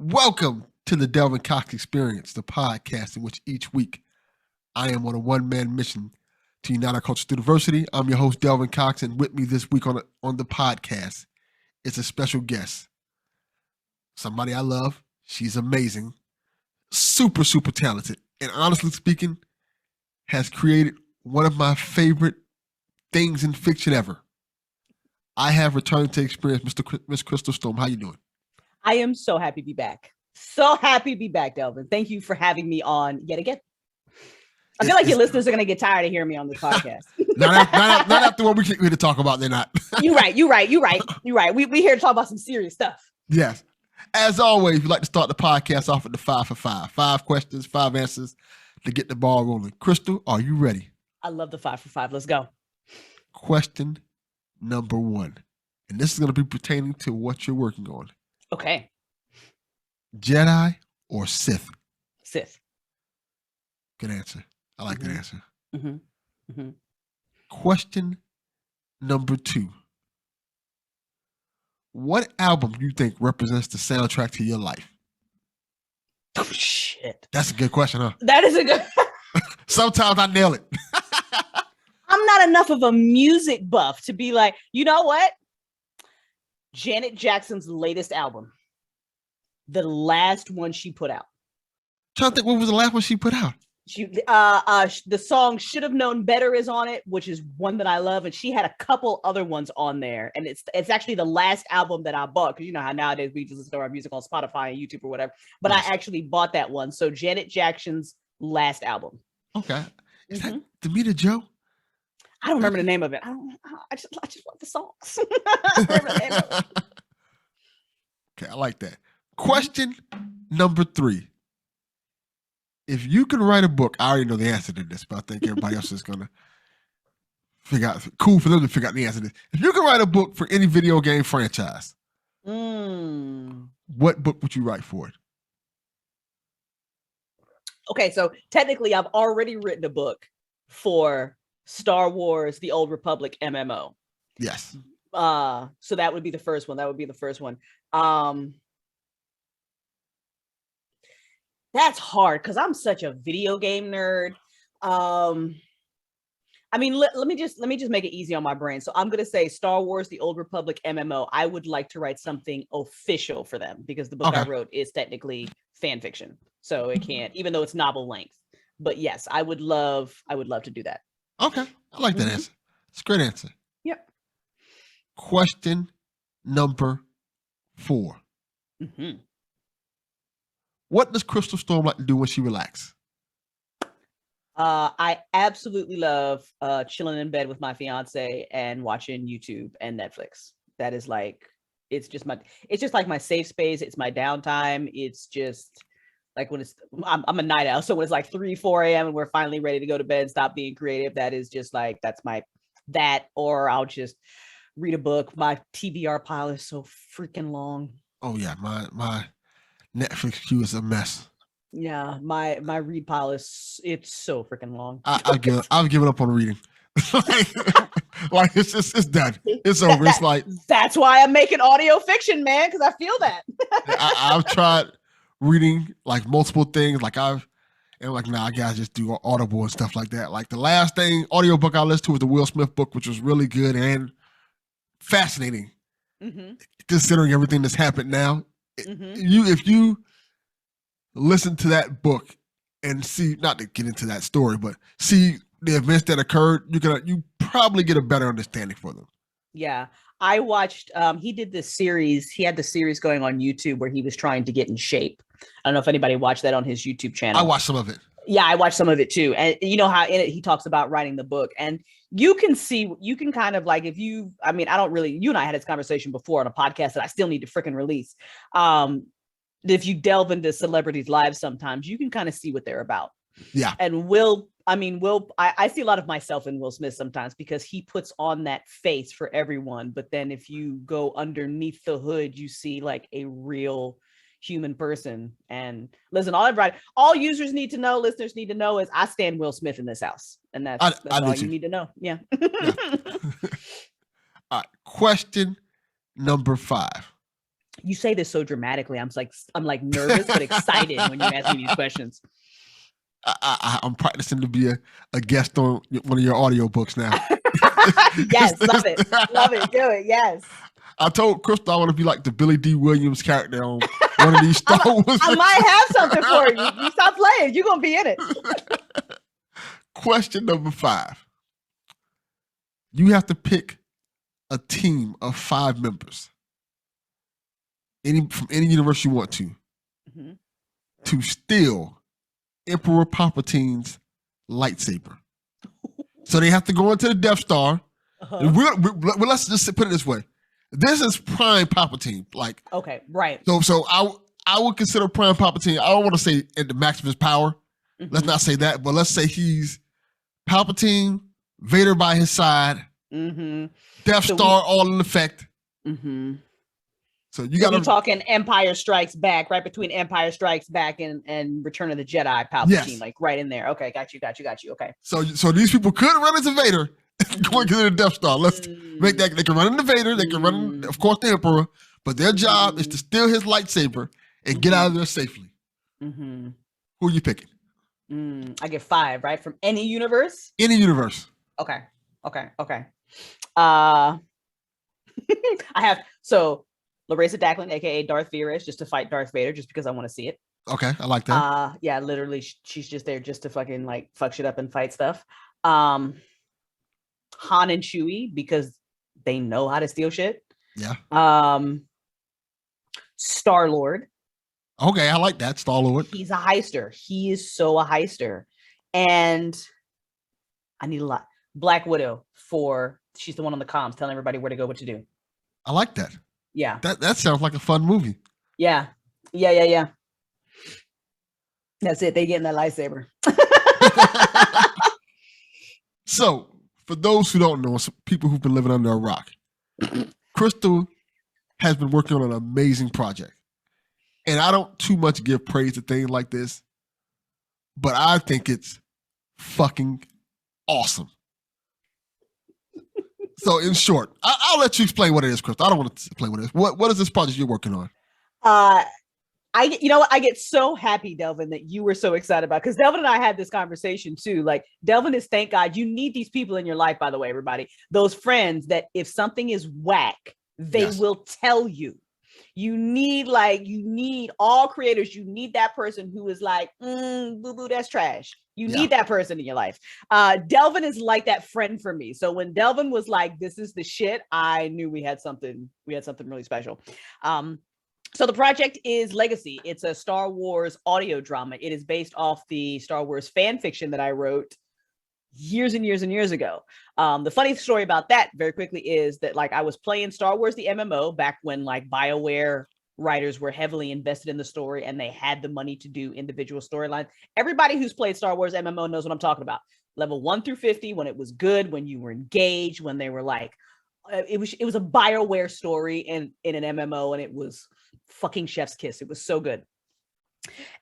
Welcome to the Delvin Cox Experience, the podcast in which each week I am on a one-man mission to unite our culture through diversity. I'm your host, Delvin Cox, and with me this week on the podcast is a special guest, somebody I love. She's amazing, super talented, and honestly speaking, has created one of my favorite things in fiction ever. I have returned to experience Miss Crystal Storm. How you doing? I am so happy to be back. So happy to be back, Delvin. Thank you for having me on yet again. I feel like your listeners are going to get tired of hearing me on this podcast. not after what we're here to talk about. They're not. You're right. We here to talk about some serious stuff. Yes. As always, we like to start the podcast off with the 5 for 5. 5 questions, 5 answers to get the ball rolling. Crystal, are you ready? I love the 5 for 5. Let's go. Question number 1. And this is going to be pertaining to what you're working on. Okay. Jedi or Sith? Sith. Good answer. I like that answer. Question number 2. What album do you think represents the soundtrack to your life? Oh, shit. That's a good question, huh? That is a good... Sometimes I nail it. I'm not enough of a music buff to be like, you know what? Janet Jackson's latest album. The last one she put out. Trying to think, what was the last one she put out? She the song Should Have Known Better is on it, which is one that I love, and she had a couple other ones on there, and it's actually the last album that I bought, because you know how nowadays we just listen to our music on Spotify and YouTube or whatever, but yes. I actually bought that one. So Janet Jackson's last album. Okay. Is that Demeter Joe? I don't remember the name of it. I just love the songs. I don't remember the name of it. Okay, I like that. Question number 3. If you could write a book, I already know the answer to this, but I think everybody else is going to figure out. Cool for them to figure out the answer to this. If you could write a book for any video game franchise, what book would you write for it? Okay, so technically I've already written a book for Star Wars, The Old Republic MMO. Yes. So that would be the first one. That's hard because I'm such a video game nerd. I mean, let me just make it easy on my brain. So I'm gonna say Star Wars: The Old Republic MMO. I would like to write something official for them because the book I wrote is technically fan fiction, so it can't, even though it's novel length. But yes, I would love to do that. Okay, I like that answer. It's a great answer. Yep. Question number 4. What does Crystal Storm like to do when she relaxes? I absolutely love chilling in bed with my fiance and watching YouTube and Netflix. That is like, it's just like my safe space. It's my downtime. It's just like when I'm a night owl. So when it's like 3-4 a.m. and we're finally ready to go to bed and stop being creative, that is just like, or I'll just read a book. My TBR pile is so freaking long. Oh yeah. My Netflix queue is a mess. Yeah, my read pile it's so freaking long. I've given up on reading. like it's done. It's over. It's like that's why I'm making audio fiction, man, because I feel that. I've tried reading like multiple things. Like nah, I gotta just do Audible and stuff like that. Like the last audiobook I listened to was the Will Smith book, which was really good and fascinating. Considering everything that's happened now. If you listen to that book and see, not to get into that story, but see the events that occurred, you probably get a better understanding for them. Yeah. I watched, he had the series going on YouTube where he was trying to get in shape. I don't know if anybody watched that on his YouTube channel. I watched some of it. Yeah, I watched some of it too. And you know how in it, he talks about writing the book, and you can kind of like, you and I had this conversation before on a podcast that I still need to freaking release. If you delve into celebrities' lives, sometimes you can kind of see what they're about. Yeah. And I see a lot of myself in Will Smith sometimes because he puts on that face for everyone. But then if you go underneath the hood, you see like a real human person. And listen, all users need to know, listeners need to know is I stand Will Smith in this house. And that's all you need to know. Yeah. All right. Question number 5. You say this so dramatically. I'm like nervous but excited when you ask me these questions. I'm practicing to be a guest on one of your audiobooks now. Yes, love it. Love it. Do it. Yes. I told Crystal I want to be like the Billy D. Williams character on one of these Star Wars. I might have something for you. You stop playing. You're going to be in it. Question number 5. You have to pick a team of 5 members, from any universe you want to steal Emperor Palpatine's lightsaber. So they have to go into the Death Star. Let's just put it this way. This is Prime Palpatine. Like, okay, right. So I would consider Prime Palpatine, I don't want to say at the max of his power. Let's not say that, but let's say he's Palpatine, Vader by his side, Death Star all in effect. So you got to talking Empire Strikes Back, right between Empire Strikes Back and Return of the Jedi, Palpatine, like right in there. Okay, got you. Okay. So these people could run into Vader going to the Death Star. Let's make that. They can run into Vader. They can run, of course, the Emperor. But their job is to steal his lightsaber and get out of there safely. Who are you picking? I get 5, right? From any universe? Any universe. Okay. I have, so Larissa Dacklin, aka Darth Vader, just to fight Darth Vader, just because I want to see it. Okay, I like that. Yeah, literally, she's just there just to fucking like fuck shit up and fight stuff. Han and Chewie, because they know how to steal shit. Yeah. Star-Lord. Okay, I like that. Star-Lord. He's a heister. He is so a heister. And I need a lot. Black Widow, she's the one on the comms telling everybody where to go, what to do. I like that. Yeah. That sounds like a fun movie. Yeah. That's it. They getting that lightsaber. So, for those who don't know, people who've been living under a rock, Crystal has been working on an amazing project. And I don't too much give praise to things like this, but I think it's fucking awesome. So, in short, I'll let you explain what it is, Crystal. I don't want to explain what it is. What is this project you're working on? I get so happy, Delvin, that you were so excited about, because Delvin and I had this conversation too. Like, Delvin is, thank God, you need these people in your life, by the way, everybody. Those friends that if something is whack, they will tell you. You need all creators. You need that person who is like, boo-boo, that's trash. You need that person in your life. Delvin is like that friend for me. So when Delvin was like, this is the shit, I knew we had something really special. So the project is Legacy. It's a Star Wars audio drama. It is based off the Star Wars fan fiction that I wrote years and years and years ago. The funny story about that, very quickly, is that like I was playing Star Wars the MMO back when like BioWare writers were heavily invested in the story and they had the money to do individual storylines. Everybody who's played Star Wars MMO knows what I'm talking about. Level 1 through 50, when it was good, when you were engaged, when they were like, it was a BioWare story in an MMO, and it was fucking chef's kiss. It was so good.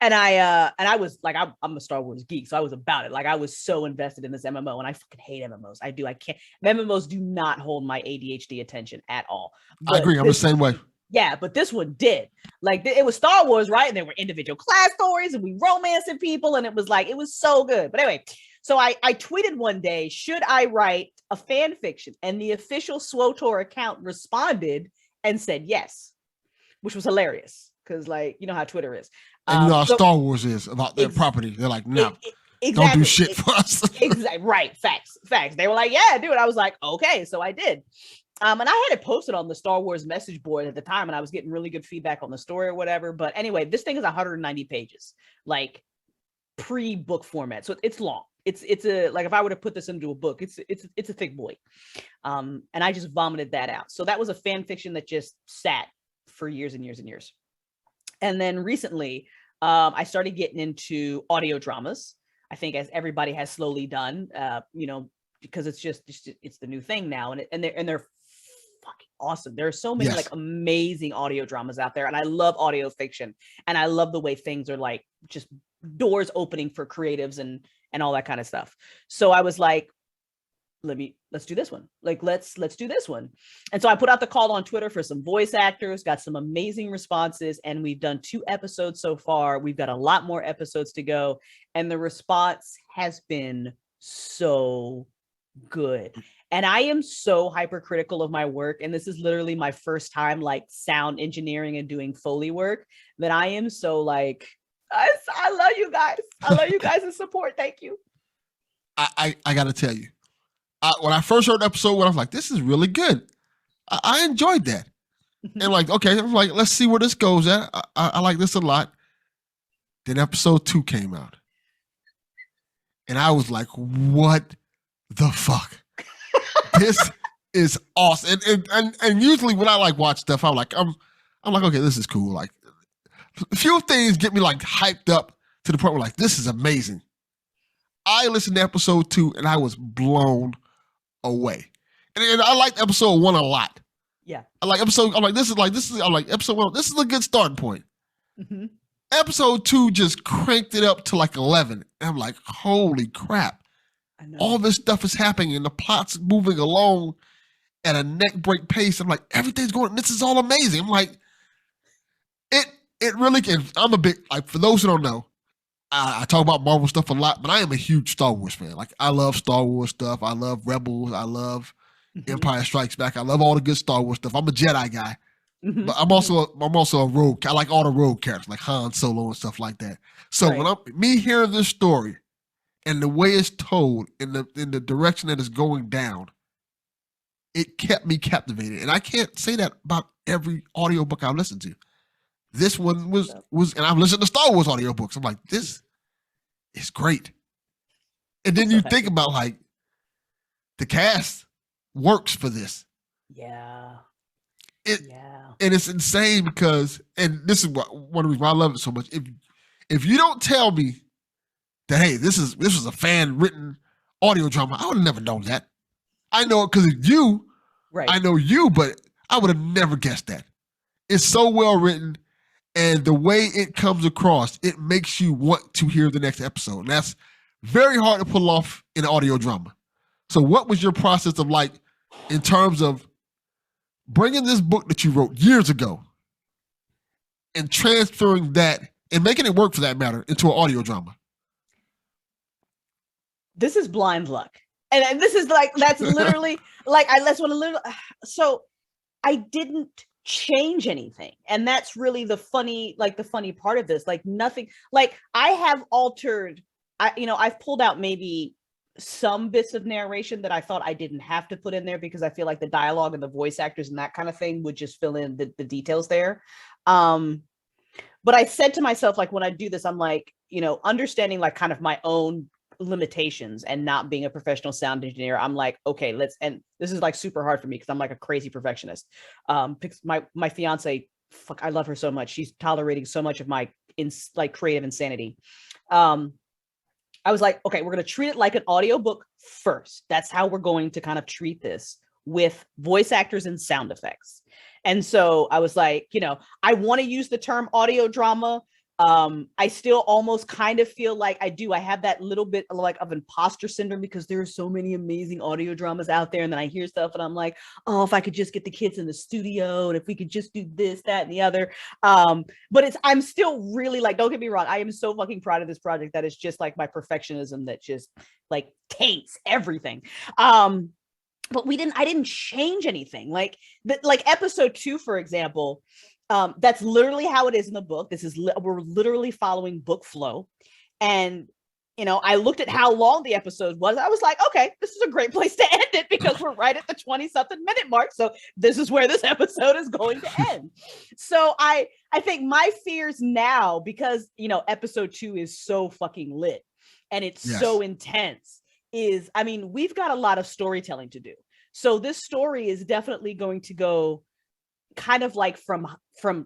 And I was like, I'm a Star Wars geek, so I was about it. Like, I was so invested in this MMO, and I fucking hate MMOs. I can't. MMOs do not hold my ADHD attention at all. I agree. I'm the same way. Yeah, but this one did. Like, it was Star Wars, right? And there were individual class stories, and we romancing people, and it was like, it was so good. But anyway, so I tweeted one day, should I write a fan fiction? And the official SWOTOR account responded and said yes, which was hilarious, because, like, you know how Twitter is. And you know how Star Wars is about their property. They're like, no, don't do shit for us. Exactly. Right. Facts. They were like, yeah, dude. I was like, okay. So I did. And I had it posted on the Star Wars message board at the time, and I was getting really good feedback on the story or whatever. But anyway, this thing is 190 pages, like pre-book format. So it's long. It's a, like, if I were to put this into a book, it's a thick boy. And I just vomited that out. So that was a fan fiction that just sat for years and years and years. And then recently, I started getting into audio dramas. I think, as everybody has slowly done, because it's the new thing now, and they're fucking awesome. There are so many like amazing audio dramas out there, and I love audio fiction, and I love the way things are like just doors opening for creatives and all that kind of stuff. So I was like, let's do this one. Like, let's do this one. And so I put out the call on Twitter for some voice actors, got some amazing responses, and we've done 2 episodes so far. We've got a lot more episodes to go, and the response has been so good. And I am so hypercritical of my work, and this is literally my first time like sound engineering and doing Foley work, that I am so like, I love you guys. I love you guys and support. Thank you. I got to tell you, when I first heard the episode, when I was like, this is really good. I enjoyed that. And like, okay, I'm like, let's see where this goes at. I like this a lot. Then episode 2 came out. And I was like, what the fuck? This is awesome. And usually when I like watch stuff, I'm like, okay, this is cool. Like, a few things get me like hyped up to the point where like, this is amazing. I listened to episode 2 and I was blown away. And I liked episode 1 a lot. Yeah. I'm like episode 1, this is a good starting point. Mm-hmm. Episode 2 just cranked it up to like 11. And I'm like, holy crap. I know. All this stuff is happening and the plot's moving along at a neck break pace. I'm like, everything's going, this is all amazing. I'm like, it really can. I'm a big, like, for those who don't know, I talk about Marvel stuff a lot, but I am a huge Star Wars fan. Like, I love Star Wars stuff. I love Rebels. I love Empire Strikes Back. I love all the good Star Wars stuff. I'm a Jedi guy. But I'm also a rogue. I like all the rogue characters, like Han Solo and stuff like that. So when me hearing this story and the way it's told in the direction that it's going down, it kept me captivated. And I can't say that about every audiobook I've listened to. This one was, and I've listened to Star Wars audiobooks. I'm like, this is great. And then you think about like the cast works for this. Yeah. And it's insane because, and this is one of the reasons why I love it so much. If you don't tell me that, hey, this was a fan written audio drama, I would have never known that. I know it because of you. Right. I know you, but I would have never guessed that. It's so well written, and the way it comes across, it makes you want to hear the next episode. And that's very hard to pull off in an audio drama. So what was your process of like, in terms of bringing this book that you wrote years ago and transferring that and making it work, for that matter, into an audio drama? This is blind luck. And this is like, that's literally like, so I didn't change anything. And that's really the funny part of this, like nothing, like I have altered, I've pulled out maybe some bits of narration that I thought I didn't have to put in there because I feel like the dialogue and the voice actors and that kind of thing would just fill in the details there. But I said to myself, like, when I do this, I'm like, understanding like kind of my own limitations and not being a professional sound engineer, I'm like, okay, and this is like super hard for me because I'm like a crazy perfectionist. My fiance, I love her so much. She's tolerating so much of my creative insanity. I was like, okay, we're going to treat it like an audiobook first. That's how we're going to kind of treat this, with voice actors and sound effects. And so I was like, I want to use the term audio drama. I still almost kind of feel like I have that little bit like of imposter syndrome because there are so many amazing audio dramas out there. And then I hear stuff and I'm like, oh, if I could just get the kids in the studio and if we could just do this, that, and the other. But I'm still really like, don't get me wrong, I am so fucking proud of this project that it's just like my perfectionism that just like taints everything. But I didn't change anything. Like episode 2, for example, that's literally how it is in the book. We're literally following book flow. And, I looked at how long the episode was. I was like, okay, this is a great place to end it because we're right at the 20-something minute mark. So this is where this episode is going to end. So I think my fears now, because, episode 2 is so fucking lit and it's so intense, is, we've got a lot of storytelling to do. So this story is definitely going to go kind of like from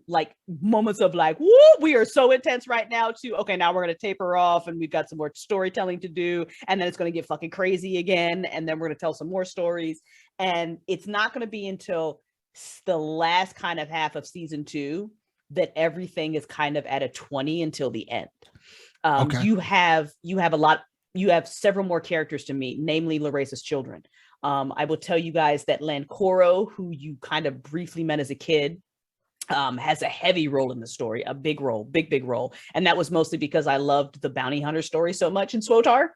like moments of like, woo, we are so intense right now, to, okay, now we're going to taper off and we've got some more storytelling to do. And then it's going to get fucking crazy again. And then we're going to tell some more stories. And it's not going to be until the last kind of half of season 2 that everything is kind of at a 20 until the end. Okay. You have several more characters to meet, namely Larissa's children. I will tell you guys that Lancoro, who you kind of briefly met as a kid, has a heavy role in the story, a big role, big role. And that was mostly because I loved the bounty hunter story so much in SWOTAR.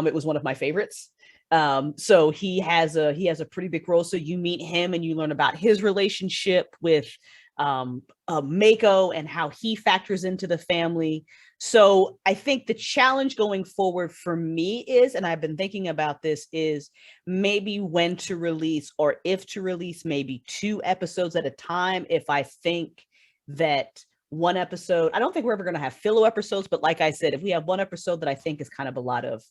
It was one of my favorites. So he has a pretty big role. So you meet him and you learn about his relationship with Mako and how he factors into the family. So I think the challenge going forward for me is, and I've been thinking about this, is maybe when to release, or if to release maybe 2 episodes at a time. If I think that one episode, I don't think we're ever going to have filler episodes, but like I said, if we have one episode that I think is kind of a lot of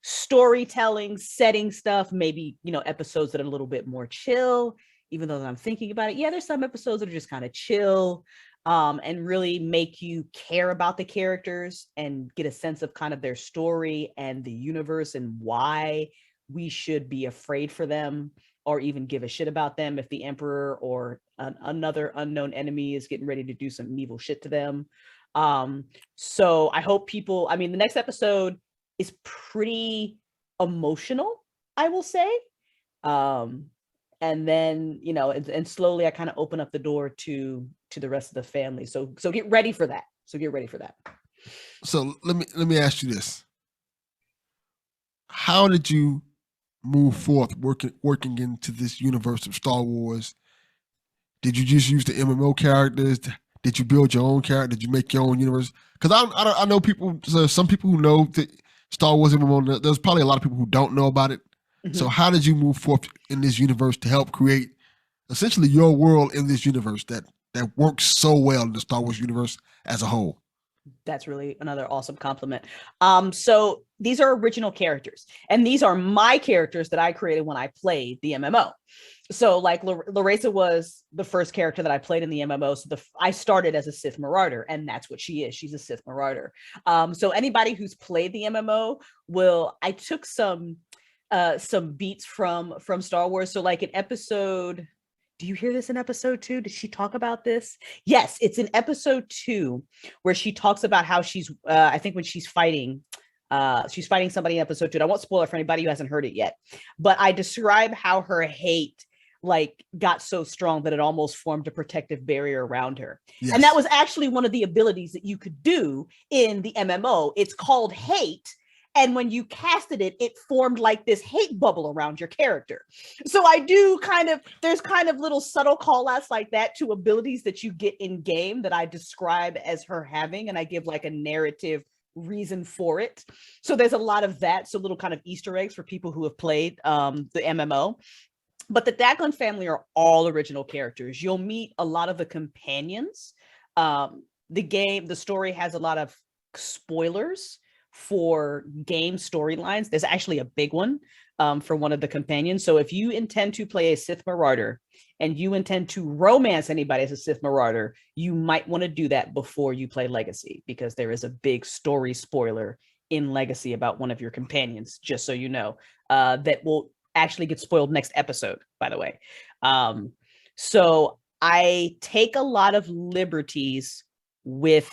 storytelling, setting stuff, maybe, episodes that are a little bit more chill, even though I'm thinking about it. Yeah, there's some episodes that are just kind of chill, and really make you care about the characters and get a sense of kind of their story and the universe and why we should be afraid for them or even give a shit about them if the Emperor or another unknown enemy is getting ready to do some evil shit to them. So I hope people, the next episode is pretty emotional, I will say. And then, and slowly I kind of open up the door to the rest of the family. So get ready for that. So let me ask you this. How did you move forth working into this universe of Star Wars? Did you just use the MMO characters? Did you build your own character? Did you make your own universe? Because I know people, some people who know the Star Wars MMO, there's probably a lot of people who don't know about it. Mm-hmm. So how did you move forth in this universe to help create essentially your world in this universe that works so well in the Star Wars universe as a whole? That's really another awesome compliment. So these are original characters, and these are my characters that I created when I played the MMO. So like Laresa was the first character that I played in the MMO. So I started as a Sith Marauder, and that's what she is. She's a Sith Marauder. So anybody who's played the MMO I took some beats from Star Wars. So like an episode, do you hear this in episode 2? Did she talk about this? Yes, it's in episode 2 where she talks about how she's, I think when she's fighting somebody in episode 2. I won't spoil it for anybody who hasn't heard it yet, but I describe how her hate got so strong that it almost formed a protective barrier around her. Yes. And that was actually one of the abilities that you could do in the MMO. It's called hate. And when you casted it, it formed like this hate bubble around your character. So I do there's kind of little subtle call outs like that to abilities that you get in game that I describe as her having. And I give like a narrative reason for it. So there's a lot of that. So little kind of Easter eggs for people who have played the MMO. But the Daglin family are all original characters. You'll meet a lot of the companions. The story has a lot of spoilers for game storylines. There's actually a big one for one of the companions. So if you intend to play a Sith Marauder and you intend to romance anybody as a Sith Marauder, you might want to do that before you play Legacy, because there is a big story spoiler in Legacy about one of your companions, just so you know, that will actually get spoiled next episode, by the way. So I take a lot of liberties with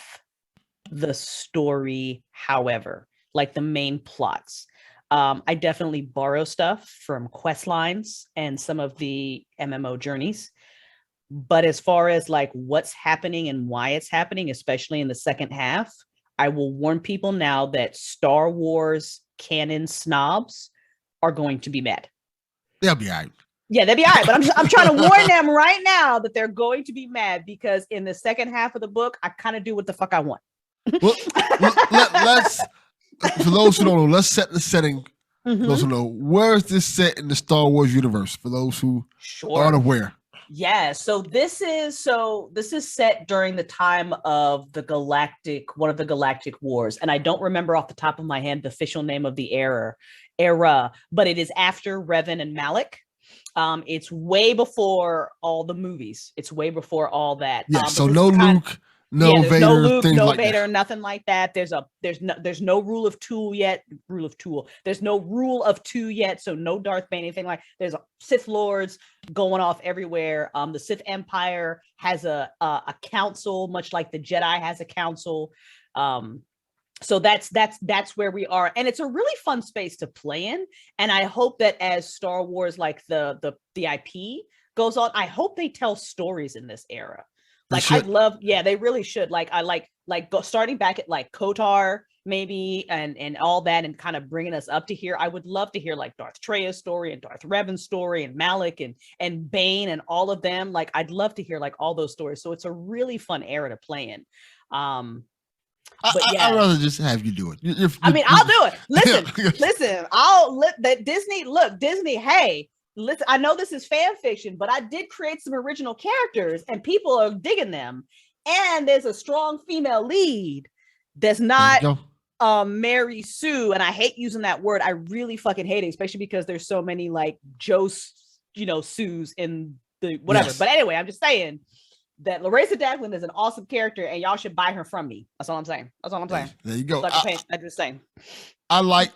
the story, however, like the main plots. I definitely borrow stuff from quest lines and some of the MMO journeys. But as far as like what's happening and why it's happening, especially in the second half, I will warn people now that Star Wars canon snobs are going to be mad. They'll be all right. Yeah, they'll be all right. But I'm trying to warn them right now that they're going to be mad, because in the second half of the book, I kind of do what the fuck I want. Well, let's, for those who don't know, let's set the setting. Mm-hmm. For those who know, where is this set in the Star Wars universe? For those who aren't aware. Yeah, so this is set during the time of one of the galactic wars, and I don't remember off the top of my head the official name of the era, but it is after Revan and Malak. It's way before all the movies. It's way before all that. Yeah, so no Luke. No Vader, no Luke, no like Vader, that. Nothing like that. There's no rule of two yet. There's no rule of 2 yet. So no Darth Bane, anything like. There's Sith Lords going off everywhere. The Sith Empire has a council, much like the Jedi has a council. So that's where we are, and it's a really fun space to play in. And I hope that as Star Wars, like the IP goes on, I hope they tell stories in this era. Like I'd love, yeah, they really should. Like I like go starting back at like KOTOR maybe and all that, and kind of bringing us up to here. I would love to hear like Darth Treya's story and Darth Revan's story and Malik and Bane and all of them. Like I'd love to hear like all those stories. So it's a really fun era to play in. But yeah, I'd rather just have you do it. I mean, I'll do it. Listen, I'll let that Disney, hey, listen, I know this is fan fiction, but I did create some original characters and people are digging them. And there's a strong female lead that's not Mary Sue. And I hate using that word. I really fucking hate it, especially because there's so many like Joe, Sues in the whatever. Yes. But anyway, I'm just saying that Larissa Daglin is an awesome character, and y'all should buy her from me. That's all I'm saying. There you go. I'm just saying. I like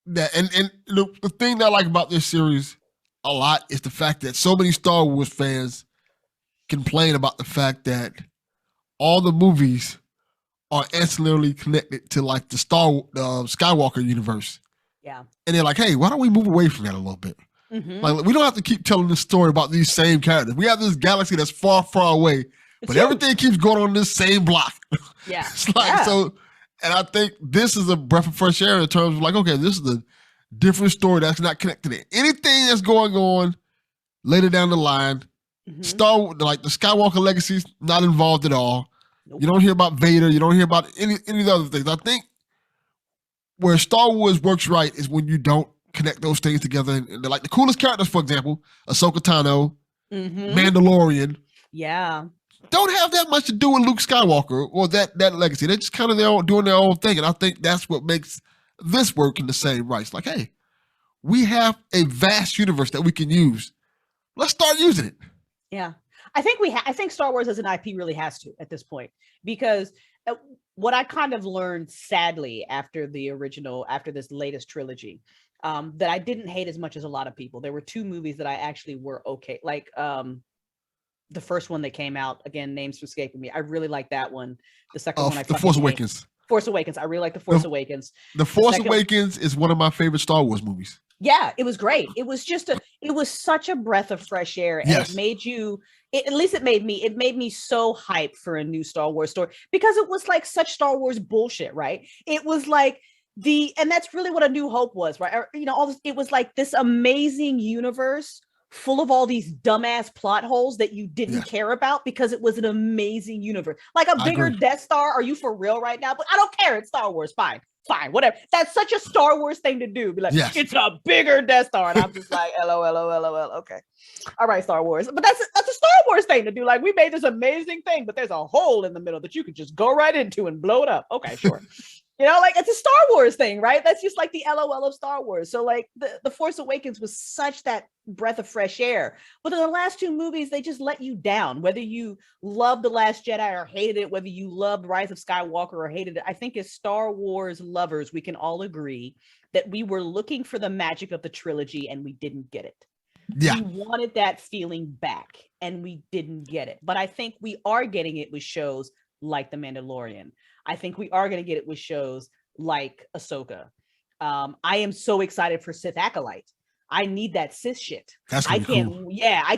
that, and the thing that I like about this series a lot is the fact that so many Star Wars fans complain about the fact that all the movies are ancillarily connected to like the Skywalker universe. Yeah, and they're like, hey, why don't we move away from that a little bit? Mm-hmm. Like we don't have to keep telling this story about these same characters. We have this galaxy that's far, far away, but everything keeps going on this same block. Yeah, it's like so. And I think this is a breath of fresh air in terms of like, okay, this is a different story that's not connected to anything that's going on later down the line. Mm-hmm. Like the Skywalker legacy's not involved at all. Nope. You don't hear about Vader. You don't hear about any of the other things. I think where Star Wars works right is when you don't connect those things together. And they're like the coolest characters, for example, Ahsoka Tano, Mandalorian. Yeah. Don't have that much to do with Luke Skywalker or that legacy. They're just kind of doing their own thing. And I think that's what makes this work in the same right. It's like, hey, we have a vast universe that we can use. Let's start using it. Yeah. I think Star Wars as an IP really has to at this point, because what I kind of learned sadly after this latest trilogy, that I didn't hate as much as a lot of people. There were two movies that I actually were okay. Like the first one that came out, again, names escaping me. I really like that one. The second one, The Force Awakens. Force Awakens. I really like The Force Awakens. The Force Awakens is one of my favorite Star Wars movies. Yeah, it was great. It was such a breath of fresh air, and it made you. At least it made me so hyped for a new Star Wars story, because it was like such Star Wars bullshit, right? It was like and that's really what A New Hope was, right? Or, all this, it was like this amazing universe full of all these dumbass plot holes that you didn't care about, because it was an amazing universe. Like a bigger Death Star. Are you for real right now? But I don't care. It's Star Wars. Fine, whatever. That's such a Star Wars thing to do. Be like, it's a bigger Death Star. And I'm just like, LOL. Okay. All right, Star Wars. But that's a Star Wars thing to do. Like, we made this amazing thing, but there's a hole in the middle that you could just go right into and blow it up. Okay, sure. Like it's a Star Wars thing, right? That's just like the LOL of Star Wars. So like the Force Awakens was such that breath of fresh air. But in the last two movies, they just let you down. Whether you loved The Last Jedi or hated it, whether you loved Rise of Skywalker or hated it, I think as Star Wars lovers, we can all agree that we were looking for the magic of the trilogy and we didn't get it. Yeah. We wanted that feeling back and we didn't get it. But I think we are getting it with shows like The Mandalorian. I think we are going to get it with shows like Ahsoka. I am so excited for Sith Acolyte. I need that Sith shit. That's cool. Yeah.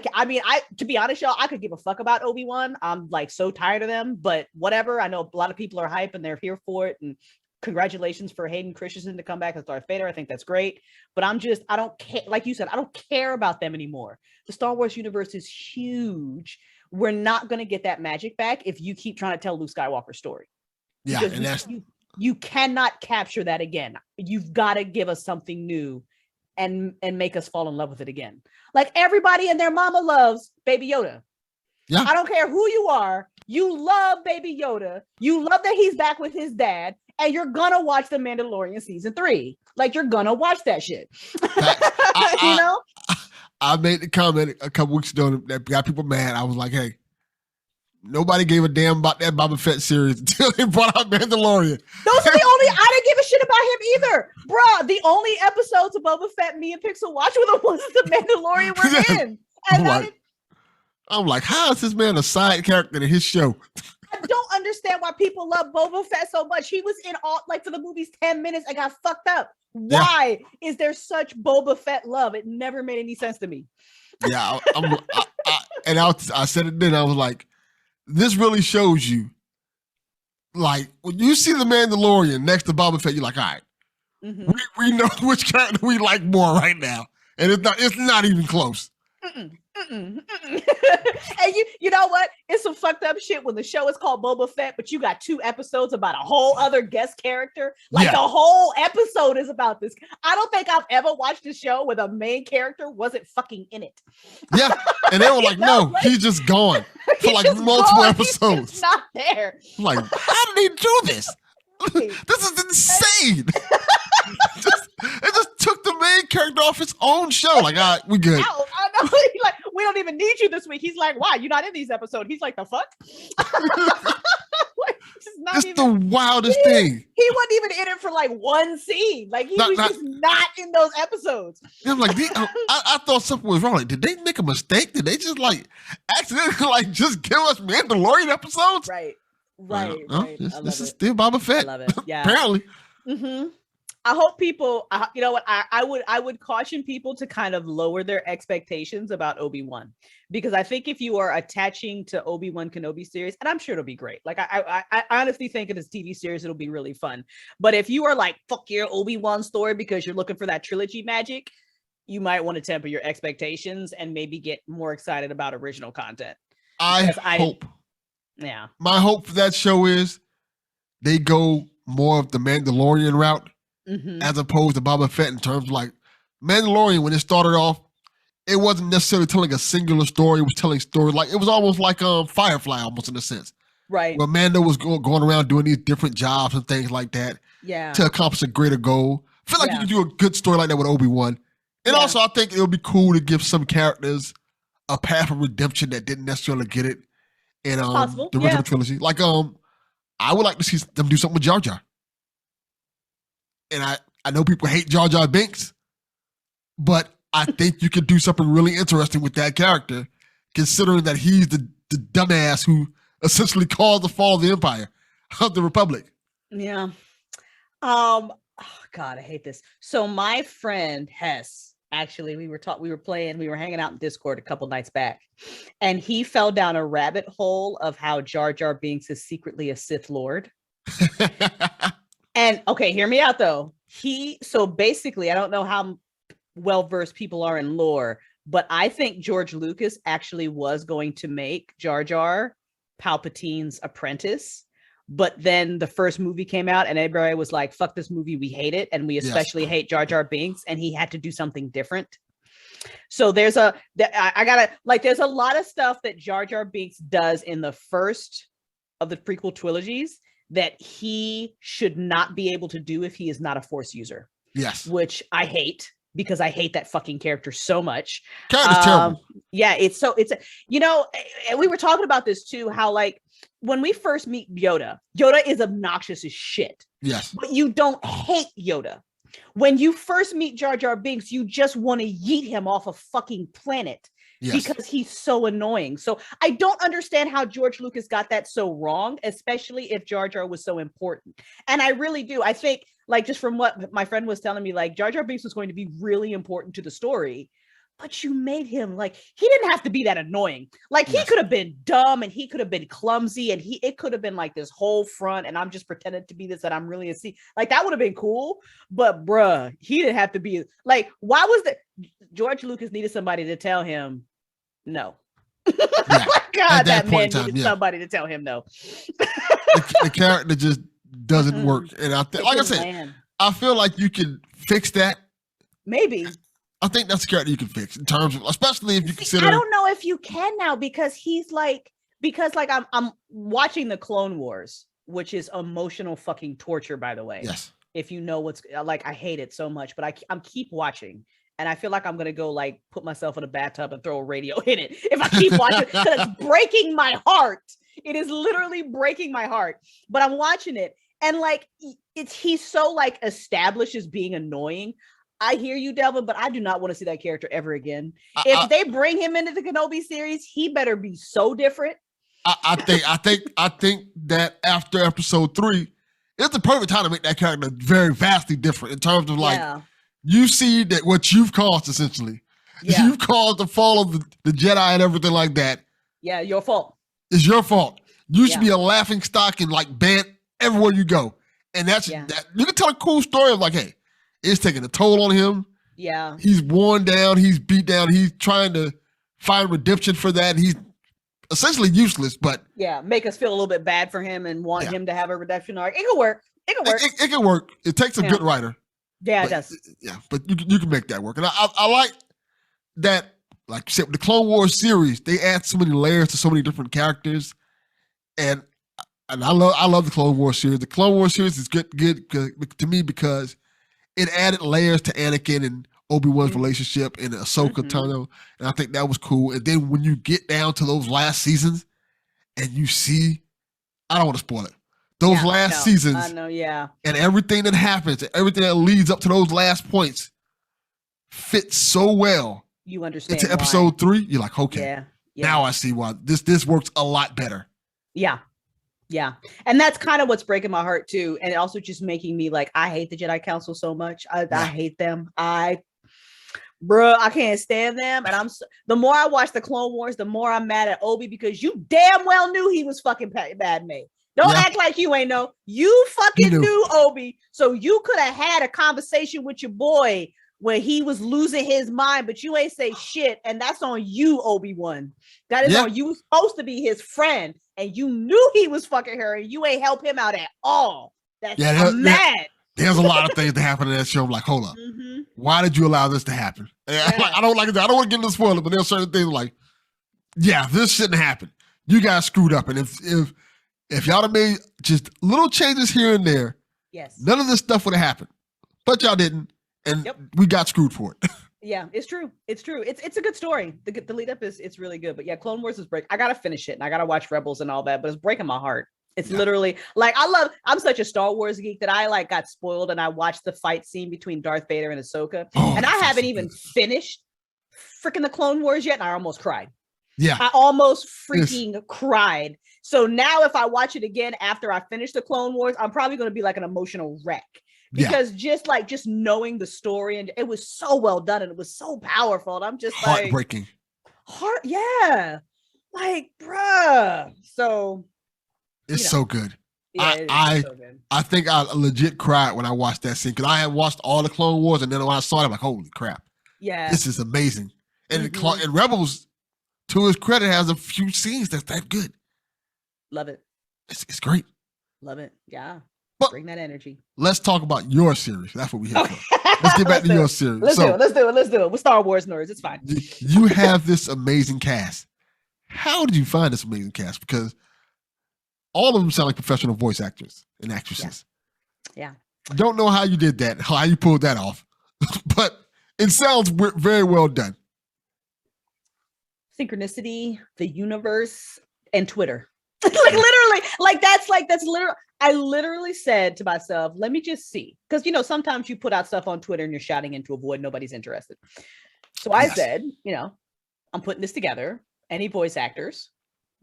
To be honest, y'all, I could give a fuck about Obi-Wan. I'm like so tired of them, but whatever. I know a lot of people are hype and they're here for it. And congratulations for Hayden Christensen to come back as Darth Vader. I think that's great. But I don't care. Like you said, I don't care about them anymore. The Star Wars universe is huge. We're not going to get that magic back if you keep trying to tell Luke Skywalker's story. Yeah, because and that's you cannot capture that again. You've got to give us something new and make us fall in love with it again. Like everybody and their mama loves Baby Yoda. Yeah. I don't care who you are. You love Baby Yoda. You love that he's back with his dad, and you're gonna watch The Mandalorian season 3. Like you're gonna watch that shit. I made the comment a couple weeks ago that got people mad. I was like, hey, nobody gave a damn about that Boba Fett series until they brought out Mandalorian. Those are the only, I didn't give a shit about him either. Bruh, the only episodes of Boba Fett me and Pixel watch were the ones that The Mandalorian were in. And I'm like, how is this man a side character in his show? I don't understand why people love Boba Fett so much. He was in all like for the movie's 10 minutes. I got fucked up. Why is there such Boba Fett love? It never made any sense to me. Yeah, I said it then. I was like, this really shows you, like, when you see the Mandalorian next to Boba Fett, you're like, all right, we know which character we like more right now, and it's not even close. And you know what? It's some fucked up shit when the show is called Boba Fett, but you got 2 episodes about a whole other guest character. Like the whole episode is about this. I don't think I've ever watched a show where the main character wasn't fucking in it. Yeah, and they were like, no, he's just gone for like multiple episodes. He's not there. I'm like, how did he do this? This is insane. It just took the main character off his own show. Like, all right, we good. I know. He's like, we don't even need you this week. He's like, why? You're not in these episodes. He's like, the fuck? It's the wildest thing. He wasn't even in it for like one scene. Like, he was just not in those episodes. I'm like, I thought something was wrong. Like, did they make a mistake? Did they just like accidentally like just give us Mandalorian episodes? Right. This is still Boba Fett. I love it. Yeah. Apparently. I hope people, you know what, I would caution people to kind of lower their expectations about Obi-Wan, because I think if you are attaching to Obi-Wan Kenobi series, and I'm sure it'll be great. Like I honestly think of this TV series, it'll be really fun. But if you are like, fuck your Obi-Wan story because you're looking for that trilogy magic, you might want to temper your expectations and maybe get more excited about original content. I hope. Yeah. My hope for that show is they go more of the Mandalorian route. As opposed to Boba Fett, in terms of like Mandalorian, when it started off, it wasn't necessarily telling a singular story. It was telling stories like, it was almost like Firefly, almost in a sense. Right. Where Mando was going around doing these different jobs and things like that. Yeah. To accomplish a greater goal. I feel like you could do a good story like that with Obi-Wan. And also, I think it would be cool to give some characters a path of redemption that didn't necessarily get it in the original trilogy. Like, I would like to see them do something with Jar Jar. And I know people hate Jar Jar Binks, but I think you could do something really interesting with that character, considering that he's the dumbass who essentially caused the fall of the Empire of the Republic. Yeah. Oh God, I hate this. So my friend Hess, actually, we were hanging out in Discord a couple nights back, and he fell down a rabbit hole of how Jar Jar Binks is secretly a Sith Lord. And okay, hear me out though. So basically, I don't know how well-versed people are in lore, but I think George Lucas actually was going to make Jar Jar Palpatine's apprentice. But then the first movie came out and everybody was like, fuck this movie, we hate it. And we especially hate Jar Jar Binks, and he had to do something different. So there's a lot of stuff that Jar Jar Binks does in the first of the prequel trilogies that he should not be able to do if he is not a Force user. Yes. Which I hate, because I hate that fucking character so much. Character's terrible. Yeah, and we were talking about this too, how like when we first meet Yoda is obnoxious as shit. Yes. But you don't hate Yoda. When you first meet Jar Jar Binks, you just want to yeet him off a fucking planet. Yes. Because he's so annoying. So I don't understand how George Lucas got that so wrong, especially if Jar Jar was so important. And I really do. I think, like, just from what my friend was telling me, like, Jar Jar Binks was going to be really important to the story, but you made him, like, he didn't have to be that annoying. Like, he could have been dumb, and he could have been clumsy, and it could have been like this whole front, and I'm just pretending to be this, and I'm really a C. Like, that would have been cool, but bruh, he didn't have to be, like, why was that? George Lucas needed somebody to tell him no. Yeah, God, that man needed somebody to tell him no. the character just doesn't work. And I think, like I said, I feel like you can fix that. Maybe. I think that's a character you can fix in terms of, especially if you consider. I don't know if you can now, because I'm watching the Clone Wars, which is emotional fucking torture, by the way. Yes. If you know what's like, I hate it so much, but I'm keep watching. And I feel like I'm going to go like put myself in a bathtub and throw a radio in it if I keep watching, because it's breaking my heart. It is literally breaking my heart. But I'm watching it, and like he's so like established as being annoying. I hear you, Delvin, but I do not want to see that character ever again. If they bring him into the Kenobi series, he better be so different. I think that after episode 3, it's the perfect time to make that character very vastly different in terms of like Yeah. you see that what you've caused essentially. Yeah. You've caused the fall of the Jedi and everything like that. Yeah. Your fault. It's your fault. You should Yeah. be a laughing stock and like banned everywhere you go. And that's Yeah. that. You can tell a cool story of like, hey, it's taking a toll on him. Yeah. He's worn down. He's beat down. He's trying to find redemption for that. He's essentially useless, but Yeah, make us feel a little bit bad for him and want Yeah. him to have a redemption arc. It could work. It could work. it can work. It takes a Yeah. good writer. Yeah, it But, does. yeah, but you can make that work. And I like that, like you said, with the Clone Wars series, they add so many layers to so many different characters. And I love the Clone Wars series. The Clone Wars series is good to me because it added layers to Anakin and Obi-Wan's relationship and Ahsoka Tano. And I think that was cool. And then when you get down to those last seasons and you see, I don't want to spoil it, those last seasons I know, yeah. and everything that happens, and everything that leads up to those last points fits so well You understand into episode 3. You're like, okay, Yeah. now I see why this works a lot better. Yeah. Yeah. And that's kind of what's breaking my heart too. And also just making me like, I hate the Jedi Council so much. I hate them. I can't stand them. And the more I watch the Clone Wars, the more I'm mad at Obi because you damn well knew he was fucking bad mate. Don't act like you ain't know. You fucking knew Obi. So you could have had a conversation with your boy where he was losing his mind, but you ain't say shit. And that's on you, Obi-Wan. That is on you. Supposed to be his friend. And you knew he was fucking her. And you ain't help him out at all. I'm mad. There's a lot of things that happen in that show. I'm like, hold up. Why did you allow this to happen? I don't like it. I don't want to get into the spoiler, but there's certain things like, yeah, this shouldn't happen. You guys screwed up. And if y'all have made just little changes here and there, none of this stuff would have happened. But y'all didn't. And we got screwed for it. Yeah, it's true. It's true. It's a good story. The lead up it's really good. But yeah, Clone Wars is I gotta finish it and I gotta watch Rebels and all that, but it's breaking my heart. It's literally like I'm such a Star Wars geek that I like got spoiled and I watched the fight scene between Darth Vader and Ahsoka. And I haven't even finished freaking the Clone Wars yet, and I almost cried. Yeah. I almost freaking cried. So now if I watch it again after I finish the Clone Wars, I'm probably gonna be like an emotional wreck. Because just knowing the story, and it was so well done and it was so powerful. And I'm just heartbreaking. Like, bruh. So it's so good. Yeah, I so good. I think I legit cried when I watched that scene because I had watched all the Clone Wars, and then when I saw it, I'm like, holy crap. Yeah. This is amazing. And and Rebels, to his credit, has a few scenes that's that good. Love it. It's great. Love it. Yeah. But bring that energy. Let's talk about your series. That's what we here for. Let's get back to your series. Let's do it. We're Star Wars nerds. It's fine. You have this amazing cast. How did you find this amazing cast? Because all of them sound like professional voice actors and actresses. Yeah. Don't know how you did that, how you pulled that off, but it sounds very well done. Synchronicity, the universe, and Twitter. that's literally. I literally said to myself, let me just see. Because, sometimes you put out stuff on Twitter and you're shouting into a void. Nobody's interested. So I said, I'm putting this together. Any voice actors,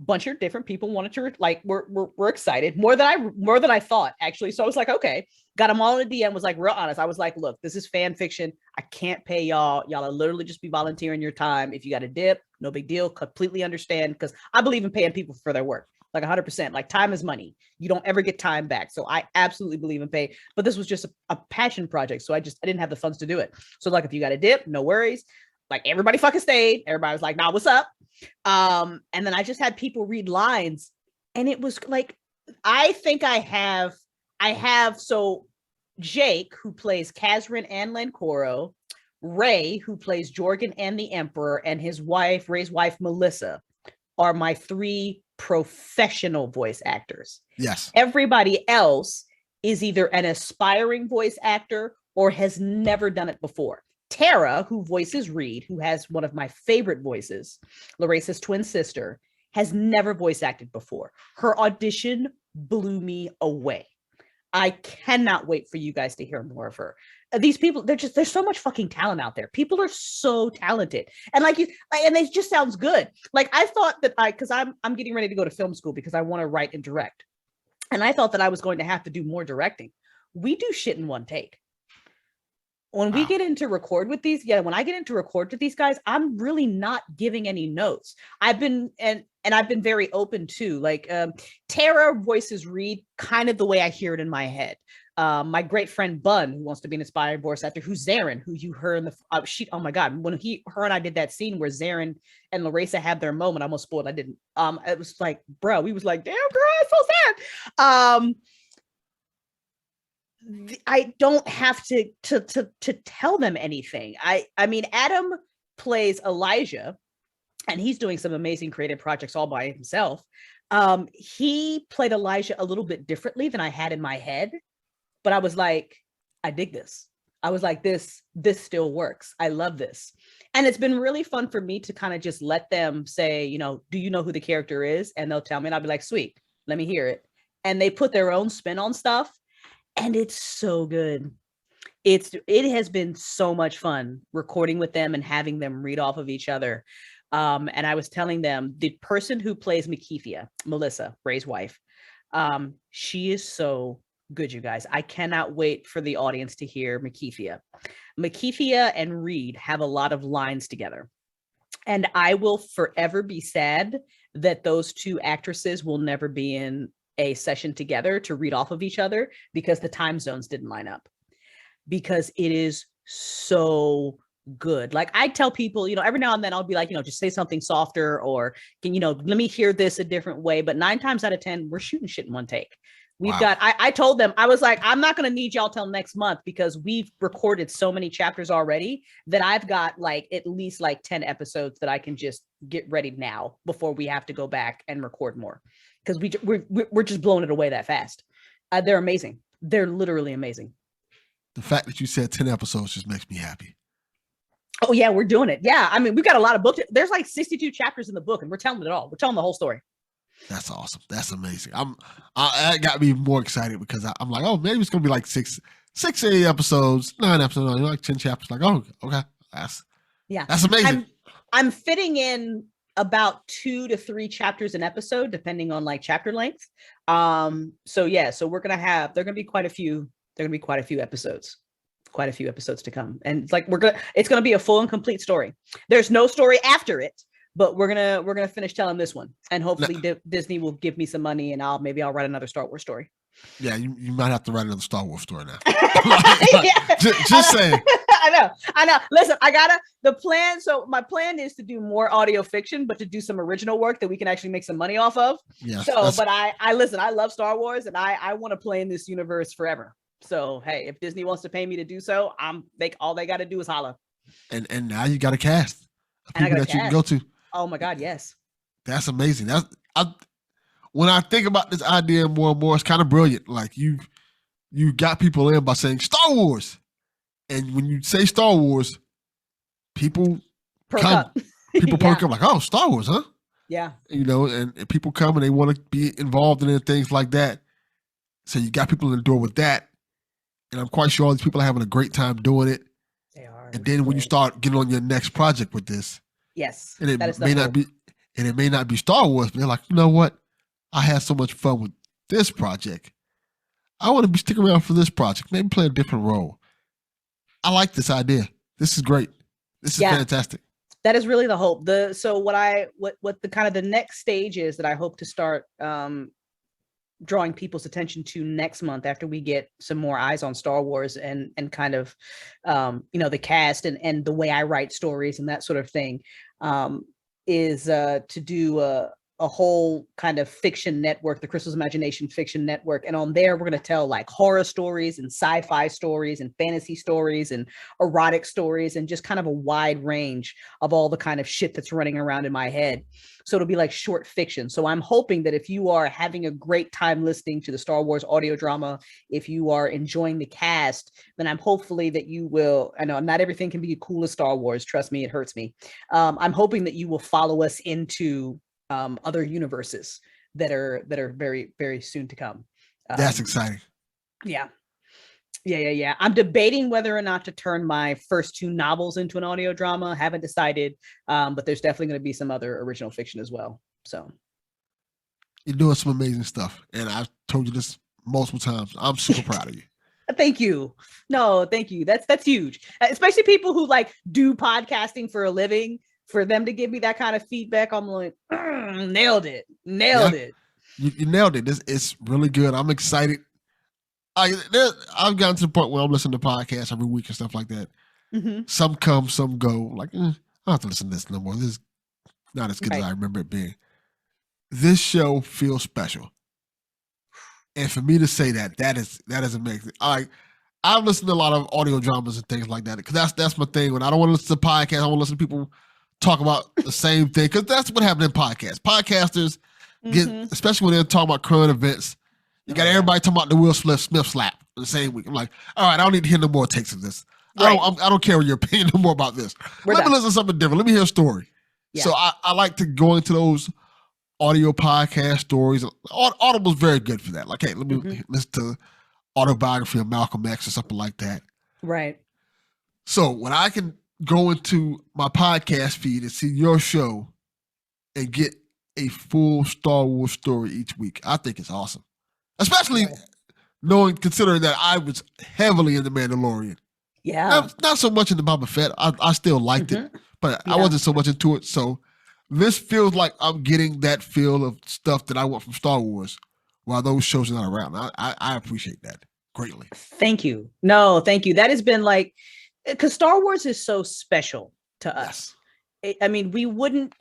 bunch of different people wanted to we're excited more than I thought, actually. So I was like, okay, got them all in the DM, was like real honest. I was like, look, this is fan fiction. I can't pay y'all. Y'all are literally just be volunteering your time. If you got a dip, no big deal. Completely understand. Because I believe in paying people for their work. Like 100%, like time is money. You don't ever get time back. So I absolutely believe in pay, but this was just a passion project. So I didn't have the funds to do it. So like, if you got a dip, no worries. Like everybody fucking stayed. Everybody was like, nah, what's up? And then I just had people read lines and it was like, I think I have, so Jake, who plays Kazrin and Lancoro, Ray, who plays Jorgen and the Emperor, and his wife, Ray's wife, Melissa, are my 3 professional voice actors. Yes. Everybody else is either an aspiring voice actor or has never done it before. Tara, who voices Reed, who has one of my favorite voices, Larissa's twin sister, has never voice acted before. Her audition blew me away. I cannot wait for you guys to hear more of her. these people, there's so much fucking talent out there. People are so talented, and and it just sounds good. Like I thought that because I'm getting ready to go to film school because I want to write and direct, and I thought that I was going to have to do more directing. We do shit in one take. When we get into record with these, when I get into record with these guys, I'm really not giving any notes. I've been and I've been very open too. Like Tara voices Reed kind of the way I hear it in my head. My great friend Bun, who wants to be an aspiring voice actor, who's Zarin, who you heard in the sheet. Oh my god, when her and I did that scene where Zarin and Larissa had their moment, I almost spoiled. I didn't. It was like, bro, we was like, damn girl, it's so sad. I don't have to tell them anything. I mean, Adam plays Elijah, and he's doing some amazing creative projects all by himself. He played Elijah a little bit differently than I had in my head, but I was like, I dig this. I was like, this still works. I love this. And it's been really fun for me to kind of just let them say, do you know who the character is? And they'll tell me, and I'll be like, sweet, let me hear it. And they put their own spin on stuff. And it's so good. It has been so much fun recording with them and having them read off of each other. And I was telling them, the person who plays Makifia, Melissa, Ray's wife, she is so good, you guys. I cannot wait for the audience to hear Makifia. Makifia and Reed have a lot of lines together. And I will forever be sad that those two actresses will never be in a session together to read off of each other because the time zones didn't line up, because it is so good. Like I tell people, every now and then I'll be like, just say something softer, or can, let me hear this a different way. But 9 times out of 10, we're shooting shit in one take. We've got, I told them, I was like, I'm not going to need y'all till next month because we've recorded so many chapters already that I've got like at least like 10 episodes that I can just get ready now before we have to go back and record more. Because we're just blowing it away that fast. They're amazing. They're literally amazing. The fact that you said 10 episodes just makes me happy. Oh yeah, we're doing it. Yeah, I mean, we've got a lot of books. There's like 62 chapters in the book, and we're telling it all. We're telling the whole story. That's awesome. That's amazing. That got me more excited because I'm like, oh, maybe it's gonna be like 6, 8 episodes, 9 episodes, like 10 chapters. Like, oh, okay, that's amazing. I'm fitting in about 2 to 3 chapters an episode, depending on like chapter length. So we're gonna have there are gonna be quite a few episodes. Quite a few episodes to come, and it's gonna be a full and complete story. There's no story after it, but we're gonna finish telling this one, and hopefully Disney will give me some money, and I'll write another Star Wars story. Yeah, you might have to write another Star Wars story now. Yeah. just saying. I know. Listen, the plan. So my plan is to do more audio fiction, but to do some original work that we can actually make some money off of. Yeah. So, but I listen. I love Star Wars, and I want to play in this universe forever. So hey, if Disney wants to pay me to do so, all they got to do is holla. And now you got a cast of people that you can go to. Oh my God, yes. That's amazing. When I think about this idea more and more, it's kind of brilliant. Like you got people in by saying Star Wars, and when you say Star Wars, people perk up. People perk up like, oh, Star Wars, huh? Yeah. And people come and they want to be involved in it, things like that. So you got people in the door with that. And I'm quite sure all these people are having a great time doing it. They are. And then when you start getting on your next project with this, yes, and it may not be Star Wars, but they're like, you know what? I had so much fun with this project. I want to be sticking around for this project. Maybe play a different role. I like this idea. This is great. This is fantastic. That is really the hope. So what the kind of the next stage is that I hope to start drawing people's attention to next month after we get some more eyes on Star Wars and kind of the cast and the way I write stories and that sort of thing, is to do a whole kind of fiction network, the Crystal's Imagination Fiction Network. And on there, we're going to tell like horror stories and sci-fi stories and fantasy stories and erotic stories and just kind of a wide range of all the kind of shit that's running around in my head. So it'll be like short fiction. So I'm hoping that if you are having a great time listening to the Star Wars audio drama, if you are enjoying the cast, then I'm hopefully that you will, I know not everything can be cool as Star Wars. Trust me, it hurts me. I'm hoping that you will follow us into other universes that are very, very soon to come. That's exciting. Yeah. Yeah. I'm debating whether or not to turn my first 2 novels into an audio drama. Haven't decided, but there's definitely going to be some other original fiction as well. So You're doing some amazing stuff, and I've told you this multiple times. I'm super proud of you. thank you. No, thank you. That's huge, especially people who like do podcasting for a living. For them to give me that kind of feedback, I'm like, nailed it. You nailed it. It's really good. I'm excited. I've gotten to the point where I'm listening to podcasts every week and stuff like that. Mm-hmm. Some come, some go. Like, I don't have to listen to this no more. This is not as good Right. as I remember it being. This show feels special. And for me to say that is amazing. I've listened to a lot of audio dramas and things like that because that's my thing. When I don't want to listen to podcasts, I want to listen to people talk about the same thing because that's what happened in podcasts. Podcasters get, especially when they're talking about current events, you got everybody talking about the Will Smith slap in the same week. I'm like, all right, I don't need to hear no more takes of this. Right. I don't care what your opinion no more about this. Let me listen to something different. Let me hear a story. Yeah. So I like to go into those audio podcast stories. Audible's very good for that. Like, hey, let me listen to autobiography of Malcolm X or something like that. Right. So when I can go into my podcast feed and see your show and get a full Star Wars story each week, I think it's awesome. Especially considering that I was heavily in The Mandalorian. Yeah. Not so much in the Boba Fett. I still liked it, but I wasn't so much into it. So this feels like I'm getting that feel of stuff that I want from Star Wars while those shows are not around. I appreciate that greatly. Thank you. No, thank you. That has been like, because Star Wars is so special to us. I mean, we wouldn't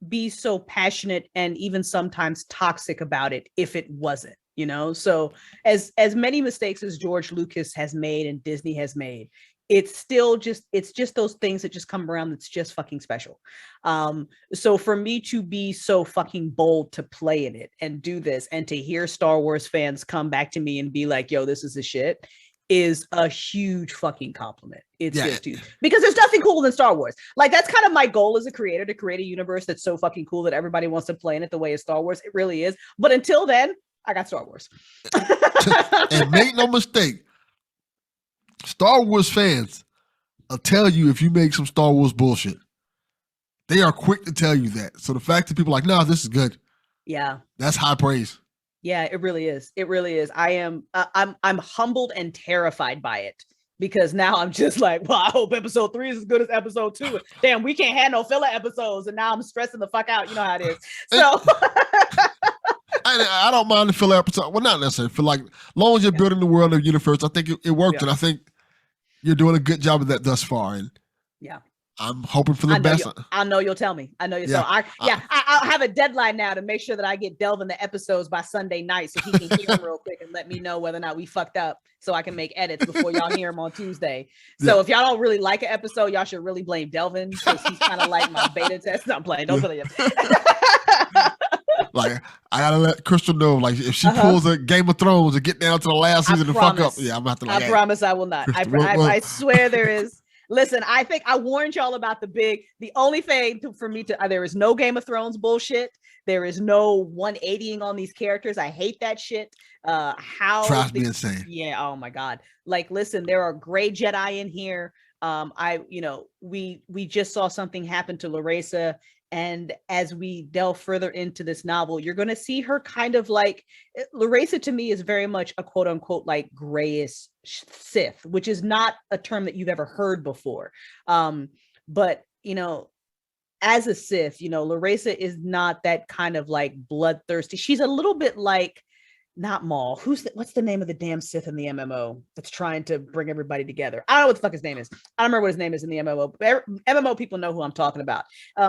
be so passionate and even sometimes toxic about it if it wasn't, you know? So as many mistakes as George Lucas has made and Disney has made, it's just those things that just come around that's just fucking special. So for me to be so fucking bold to play in it and do this and to hear Star Wars fans come back to me and be like, yo, this is the shit, is a huge fucking compliment. It's just huge because there's nothing cooler than Star Wars. Like that's kind of my goal as a creator, to create a universe that's so fucking cool that everybody wants to play in it the way of Star Wars. It really is. But until then, I got Star Wars. And make no mistake, Star Wars fans will tell you if you make some Star Wars bullshit. They are quick to tell you that. So the fact that people are like, no, this is good. Yeah. That's high praise. Yeah, it really is. It really is. I'm humbled and terrified by it because now I'm just like, well, I hope episode 3 is as good as episode 2. Damn, we can't have no filler episodes. And now I'm stressing the fuck out. You know how it is. So I don't mind the filler episode. Well, not necessarily. For like, as long as you're building the world of the universe, I think it worked. And I think you're doing a good job of that thus far. And I'm hoping for the best. I know you'll tell me. I know you. So I'll have a deadline now to make sure that I get Delvin the episodes by Sunday night so he can hear them real quick and let me know whether or not we fucked up so I can make edits before y'all hear them on Tuesday. So if y'all don't really like an episode, y'all should really blame Delvin because he's kind of like my beta test. No, I'm playing. Don't play him. Like, I gotta let Crystal know, like, if she pulls a Game of Thrones and get down to the last season and fuck up, I'm gonna have to like, I promise I will not. I swear there is. Listen, I think I warned y'all about the only thing for me to, there is no Game of Thrones bullshit. There is no 180ing on these characters. I hate that shit. Drives me insane. Yeah. Oh my God. Like, listen, there are gray Jedi in here. We just saw something happen to Larissa. And as we delve further into this novel, you're going to see her kind of like, Larissa to me is very much a quote unquote like grayish Sith, which is not a term that you've ever heard before. But, you know, as a Sith, you know, Larissa is not that kind of like bloodthirsty. She's a little bit like, not Maul. What's the name of the damn Sith in the MMO that's trying to bring everybody together? I don't know what the fuck his name is. I don't remember what his name is in the MMO. MMO people know who I'm talking about.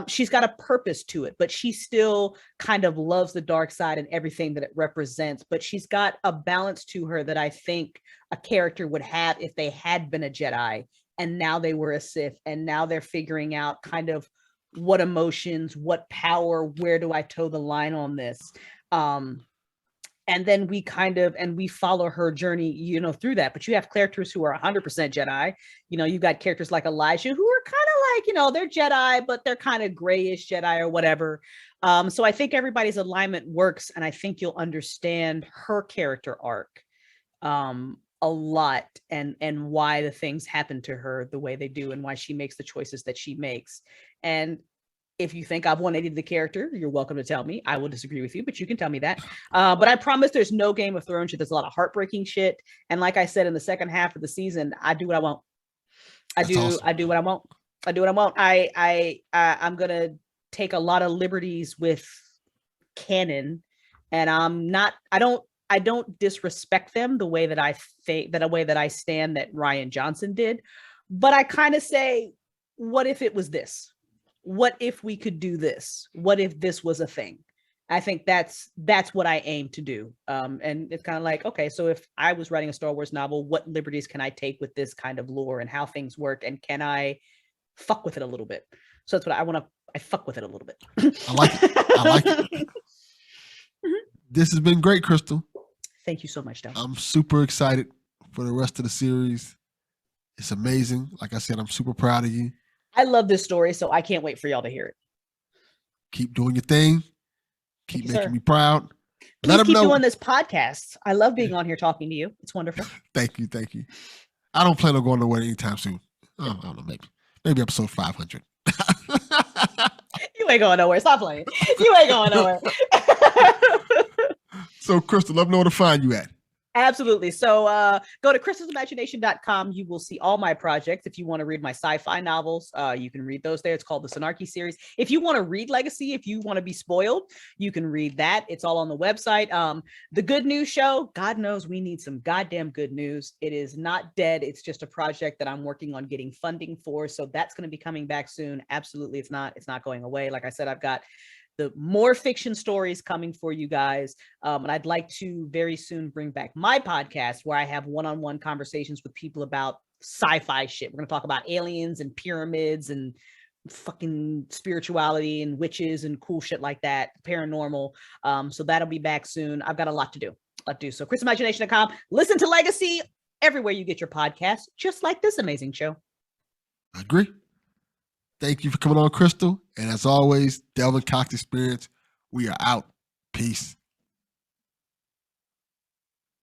She's got a purpose to it, but she still kind of loves the dark side and everything that it represents. But she's got a balance to her that I think a character would have if they had been a Jedi and now they were a Sith and now they're figuring out kind of what emotions, what power, where do I toe the line on this? And then we follow her journey, you know, through that. But you have characters who are 100% Jedi. You know, you've got characters like Elijah who are kind of like, you know, they're Jedi, but they're kind of grayish Jedi or whatever. So I think everybody's alignment works. And I think you'll understand her character arc a a lot, and why the things happen to her the way they do, and why she makes the choices that she makes. And if you think I've 180'd the character, you're welcome to tell me. I will disagree with you, but you can tell me that. But I promise there's no Game of Thrones shit. There's a lot of heartbreaking shit. And like I said, in the second half of the season, I do what I want. Awesome. I do what I want. I do what I want. I'm gonna take a lot of liberties with canon, and I don't disrespect them the way that I stand that Ryan Johnson did. But I kind of say, what if it was this? What if we could do this? What if this was a thing? I think that's what I aim to do. And it's kind of like, okay, so if I was writing a Star Wars novel, what liberties can I take with this kind of lore and how things work, and can I fuck with it a little bit? So that's what I want to. I fuck with it a little bit. I like it. I like it. This has been great, Crystal. Thank you so much, Del. I'm super excited for the rest of the series. It's amazing. Like I said, I'm super proud of you. I love this story, so I can't wait for y'all to hear it. Keep doing your thing. Keep making me proud. Please keep doing this podcast. I love being on here talking to you. It's wonderful. Thank you. Thank you. I don't plan on going nowhere anytime soon. I don't know, maybe episode 500. You ain't going nowhere. Stop playing. You ain't going nowhere. So, Crystal, let me know where to find you at. Absolutely. So go to crystalsimagination.com. You will see all my projects. If you want to read my sci-fi novels, you can read those there. It's called the Synarchy series. If you want to read Legacy, if you want to be spoiled, you can read that. It's all on the website. The Good News Show, God knows we need some goddamn good news. It is not dead. It's just a project that I'm working on getting funding for. So that's going to be coming back soon. Absolutely. It's not going away. Like I said, I've got the more fiction stories coming for you guys. And I'd like to very soon bring back my podcast where I have one-on-one conversations with people about sci-fi shit. We're going to talk about aliens and pyramids and fucking spirituality and witches and cool shit like that, paranormal. So that'll be back soon. I've got a lot to do. So crystalimagination.com. Listen to Legacy everywhere you get your podcasts, just like this amazing show. I agree. Thank you for coming on, Crystal. And as always, Delvin Cox Experience, we are out. Peace.